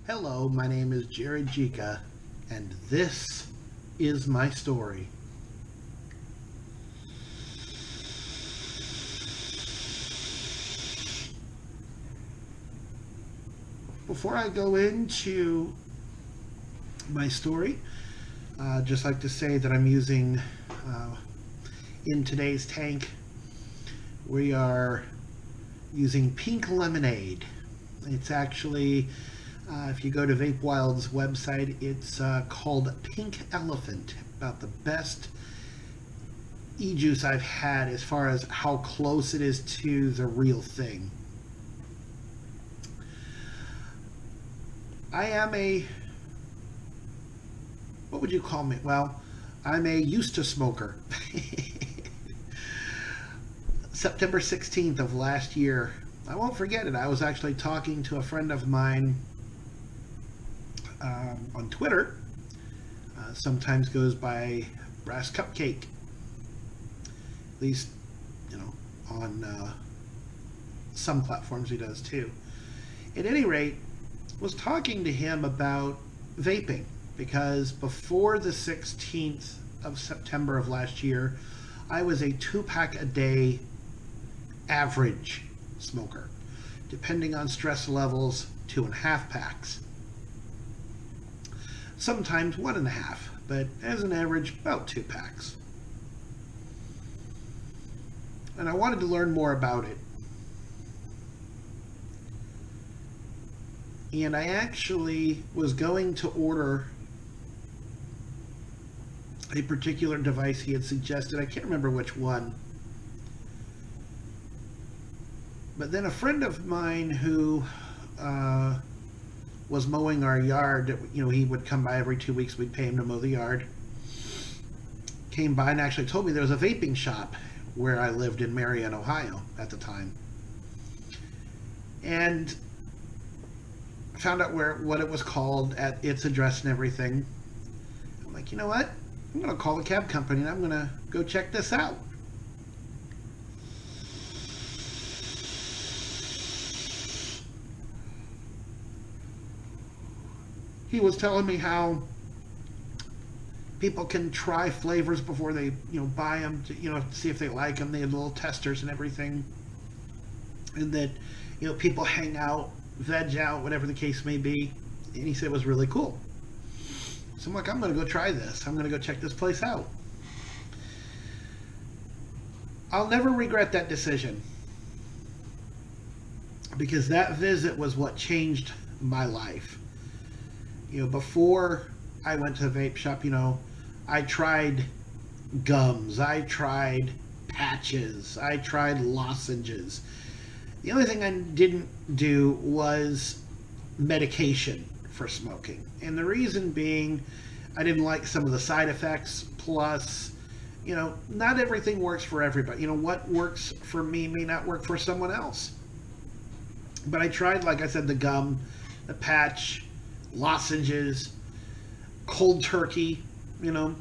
Hello, my name is Jared Jika, and this is my story. Before I go into my story, I'd just like to say that I'm using, in today's tank, we are using pink lemonade. It's actually, if you go to Vape Wild's website, it's called Pink Elephant. About the best e-juice I've had as far as how close it is to the real thing. I am what would you call me? Well, I'm a used to smoker. September 16th of last year, I won't forget it. I was actually talking to a friend of mine on Twitter. Sometimes goes by Brass Cupcake. At least, on some platforms he does too. At any rate, was talking to him about vaping because before the 16th of September of last year, I was a 2-pack a day average smoker. Depending on stress levels, 2.5 packs. Sometimes 1.5, but as an average, about 2 packs. And I wanted to learn more about it. And I actually was going to order a particular device he had suggested. I can't remember which one. But then a friend of mine who was mowing our yard, he would come by every 2 weeks, we'd pay him to mow the yard, came by and actually told me there was a vaping shop where I lived in Marion, Ohio at the time. And found out what it was called, at its address and everything. I'm like, you know what? I'm going to call the cab company and I'm going to go check this out. He was telling me how people can try flavors before they, buy them to, see if they like them. They had little testers and everything. And that, people hang out, veg out, whatever the case may be. And he said it was really cool. So I'm like, I'm going to go try this. I'm going to go check this place out. I'll never regret that decision, because that visit was what changed my life. Before I went to the vape shop, I tried gums, I tried patches, I tried lozenges. The only thing I didn't do was medication for smoking. And the reason being, I didn't like some of the side effects. Plus, not everything works for everybody. What works for me may not work for someone else. But I tried, like I said, the gum, the patch, lozenges, cold turkey, none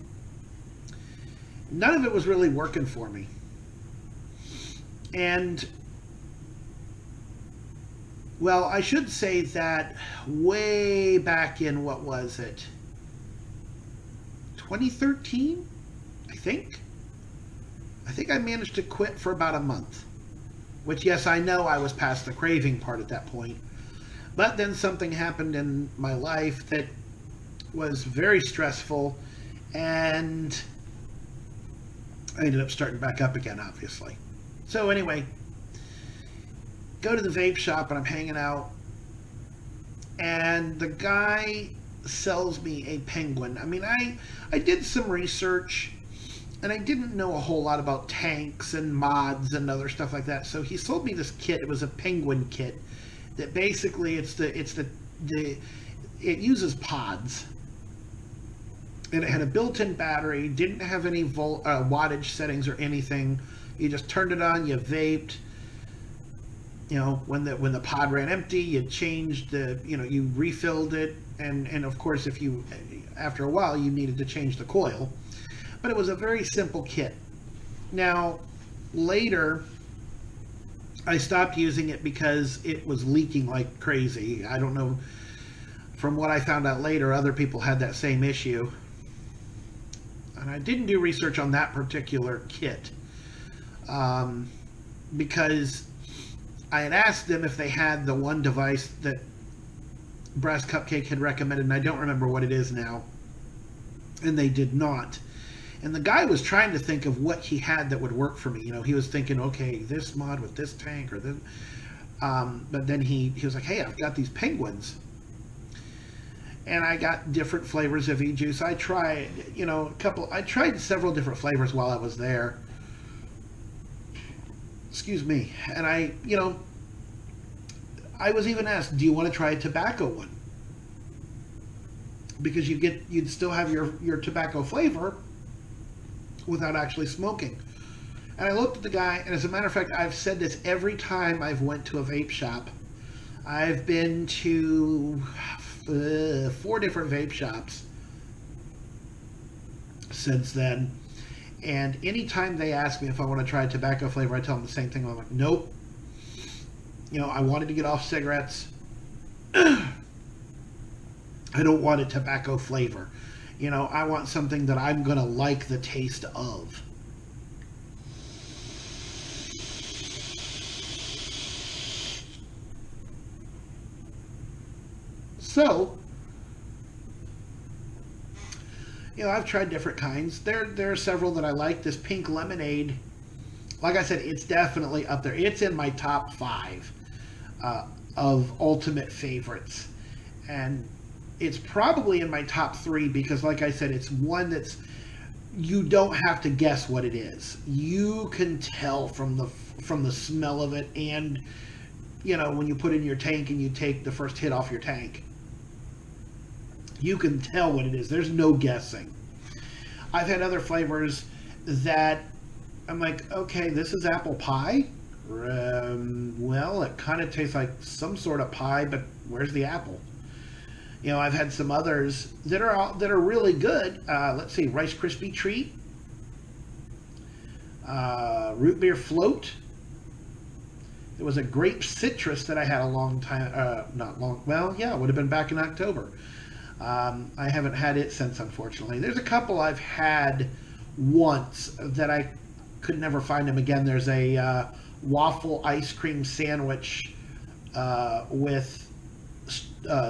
of it was really working for me. And, well, I should say that way back in, what was it, 2013, I think I managed to quit for about a month, which, yes, I know I was past the craving part at that point. But then something happened in my life that was very stressful, and I ended up starting back up again, obviously. So anyway, go to the vape shop and I'm hanging out, and the guy sells me a Penguin. I mean, I did some research, and I didn't know a whole lot about tanks and mods and other stuff like that. So he sold me this kit. It was a Penguin kit. That basically it uses pods, and it had a built-in battery, didn't have any wattage settings or anything. You just turned it on, you vaped. When the pod ran empty, you changed you refilled it, and of course, after a while you needed to change the coil. But it was a very simple kit. Now, later, I stopped using it because it was leaking like crazy. I don't know From what I found out later, other people had that same issue. And I didn't do research on that particular kit because I had asked them if they had the one device that Brass Cupcake had recommended, and I don't remember what it is now. And they did not. And the guy was trying to think of what he had that would work for me. You know, he was thinking, okay, this mod with this tank or this. But then he was like, hey, I've got these penguins. And I got different flavors of e-juice. I tried, I tried several different flavors while I was there. Excuse me. And I was even asked, do you want to try a tobacco one? Because you'd still have your tobacco flavor without actually smoking. And I looked at the guy, and as a matter of fact, I've said this every time I've went to a vape shop. I've been to 4 different vape shops since then. And anytime they ask me if I want to try a tobacco flavor, I tell them the same thing. I'm like, nope. I wanted to get off cigarettes. I don't want a tobacco flavor. I want something that I'm going to like the taste of. So, I've tried different kinds. There are several that I like. This pink lemonade, like I said, it's definitely up there. It's in my top 5 of ultimate favorites. And it's probably in my top 3 because, like I said, it's one that's, you don't have to guess what it is. You can tell from the smell of it, and when you put it in your tank and you take the first hit off your tank, you can tell what it is. There's no guessing. I've had other flavors that I'm like, okay, this is apple pie. Well, it kind of tastes like some sort of pie, but where's the apple? I've had some others that are really good. Let's see, Rice Krispie Treat, root beer float. There was a grape citrus that I had a long time, it would have been back in October. I haven't had it since, unfortunately. There's a couple I've had once that I could never find them again. There's a waffle ice cream sandwich with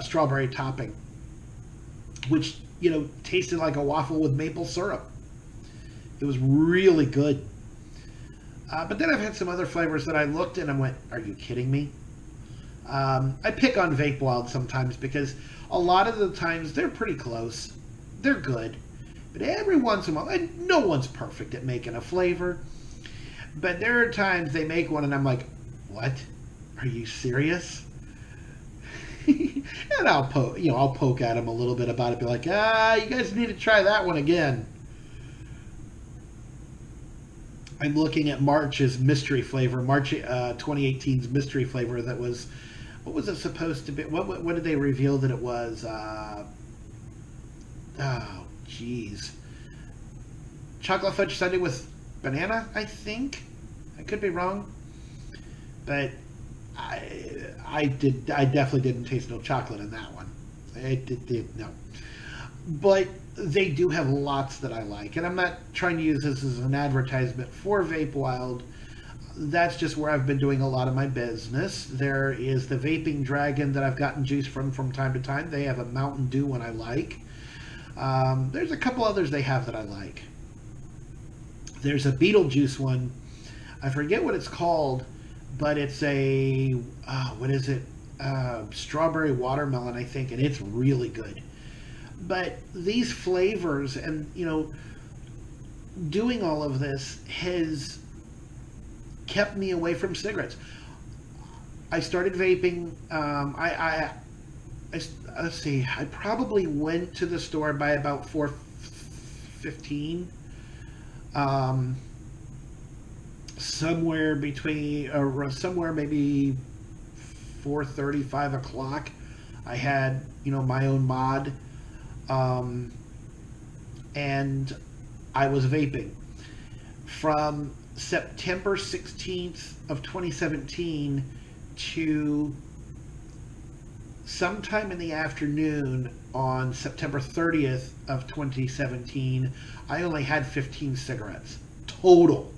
strawberry topping, which tasted like a waffle with maple syrup. It was really good. But then I've had some other flavors that I looked and I went, are you kidding me? I pick on Vape Wild sometimes because a lot of the times they're pretty close. They're good. But every once in a while, and no one's perfect at making a flavor, but there are times they make one and I'm like, what? Are you serious? And I'll poke at them a little bit about it, be like, you guys need to try that one again. I'm looking at March's mystery flavor, March 2018's mystery flavor that was, what was it supposed to be? What did they reveal that it was? Chocolate fudge sundae with banana, I think. I could be wrong. But I definitely didn't taste no chocolate in that one. No. But they do have lots that I like. And I'm not trying to use this as an advertisement for Vape Wild. That's just where I've been doing a lot of my business. There is the Vaping Dragon that I've gotten juice from time to time. They have a Mountain Dew one I like. There's a couple others they have that I like. There's a Beetlejuice one. I forget what it's called, but it's a, what is it? Strawberry watermelon, I think, and it's really good. But these flavors and, doing all of this has kept me away from cigarettes. I started vaping. Let's see. I probably went to the store by about 4:15. Somewhere maybe 4:30, 5 o'clock. I had my own mod, and I was vaping from September 16th of 2017 to sometime in the afternoon on September 30th of 2017, I only had 15 cigarettes total.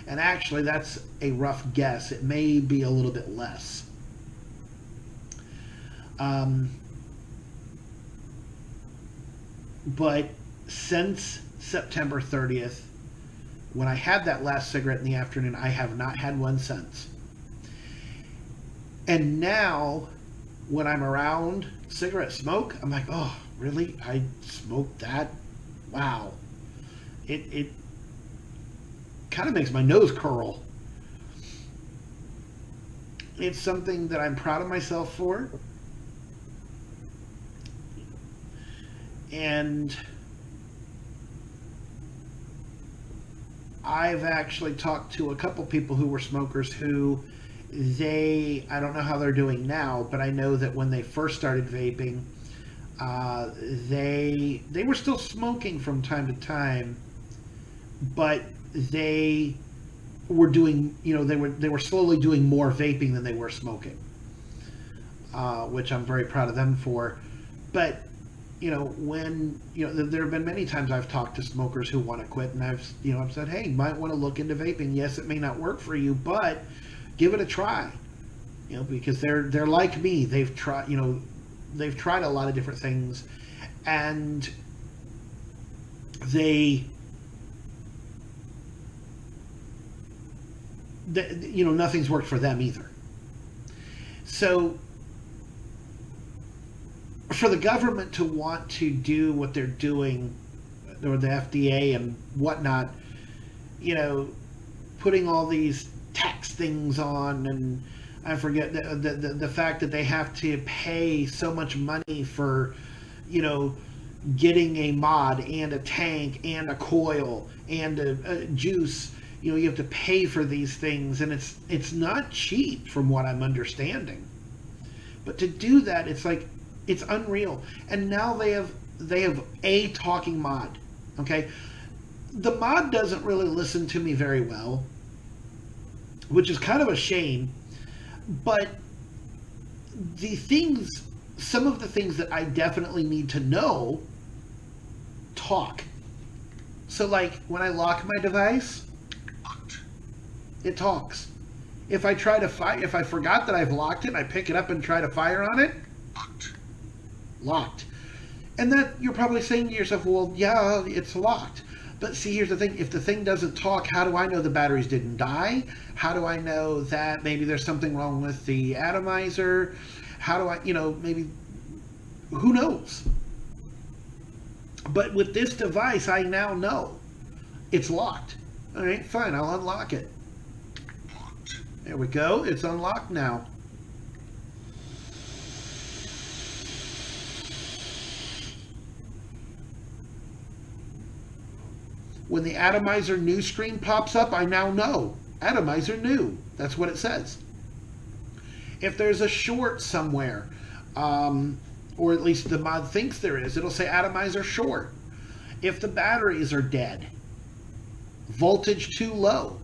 And actually, that's a rough guess. It may be a little bit less. But since September 30th, when I had that last cigarette in the afternoon, I have not had one since. And now, when I'm around cigarette smoke, I'm like, oh, really? I smoked that? Wow. It kind of makes my nose curl. It's something that I'm proud of myself for. And I've actually talked to a couple people who were smokers who I don't know how they're doing now, but I know that when they first started vaping, they were still smoking from time to time, but they were doing, they were slowly doing more vaping than they were smoking, which I'm very proud of them for. But when there have been many times I've talked to smokers who want to quit, and I've said, hey, you might want to look into vaping. Yes, it may not work for you, but give it a try. Because they're like me. They've tried a lot of different things, and nothing's worked for them either. So for the government to want to do what they're doing, or the FDA and whatnot, putting all these tax things on, and I forget the fact that they have to pay so much money for, getting a mod and a tank and a coil and a juice. You have to pay for these things, and it's not cheap from what I'm understanding. But to do that, it's unreal. And now they have a talking mod. Okay, the mod doesn't really listen to me very well, which is kind of a shame. But some of the things that I definitely need to know talk. So like when I lock my device, it talks. If I forgot that I've locked it and I pick it up and try to fire on it, locked. And that you're probably saying to yourself, well, yeah, it's locked. But see, here's the thing. If the thing doesn't talk, how do I know the batteries didn't die? How do I know that maybe there's something wrong with the atomizer? How do I, maybe, who knows? But with this device, I now know it's locked. All right, fine, I'll unlock it. There we go. It's unlocked now. When the atomizer new screen pops up, I now know. Atomizer new. That's what it says. If there's a short somewhere, or at least the mod thinks there is, it'll say atomizer short. If the batteries are dead, voltage too low.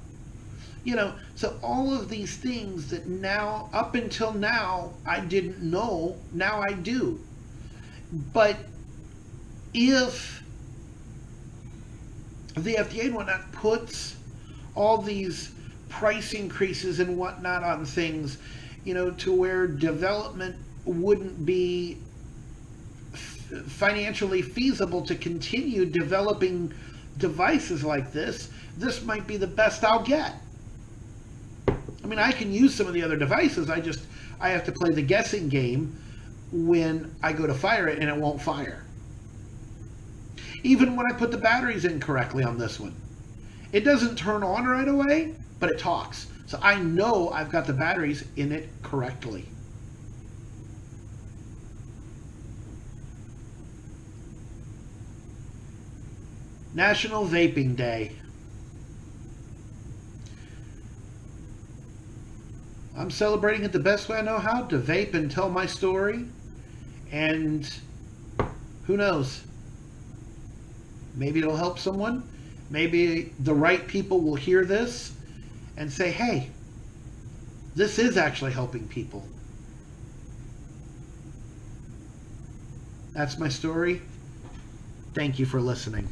So all of these things that now, up until now, I didn't know, now I do. But if the FDA and whatnot puts all these price increases and whatnot on things, to where development wouldn't be financially feasible to continue developing devices like this might be the best I'll get. I mean, I can use some of the other devices. I have to play the guessing game when I go to fire it, and it won't fire. Even when I put the batteries in correctly on this one, it doesn't turn on right away, but it talks. So I know I've got the batteries in it correctly. National Vaping Day. I'm celebrating it the best way I know how, to vape and tell my story. And who knows? Maybe it'll help someone. Maybe the right people will hear this and say, hey, this is actually helping people. That's my story. Thank you for listening.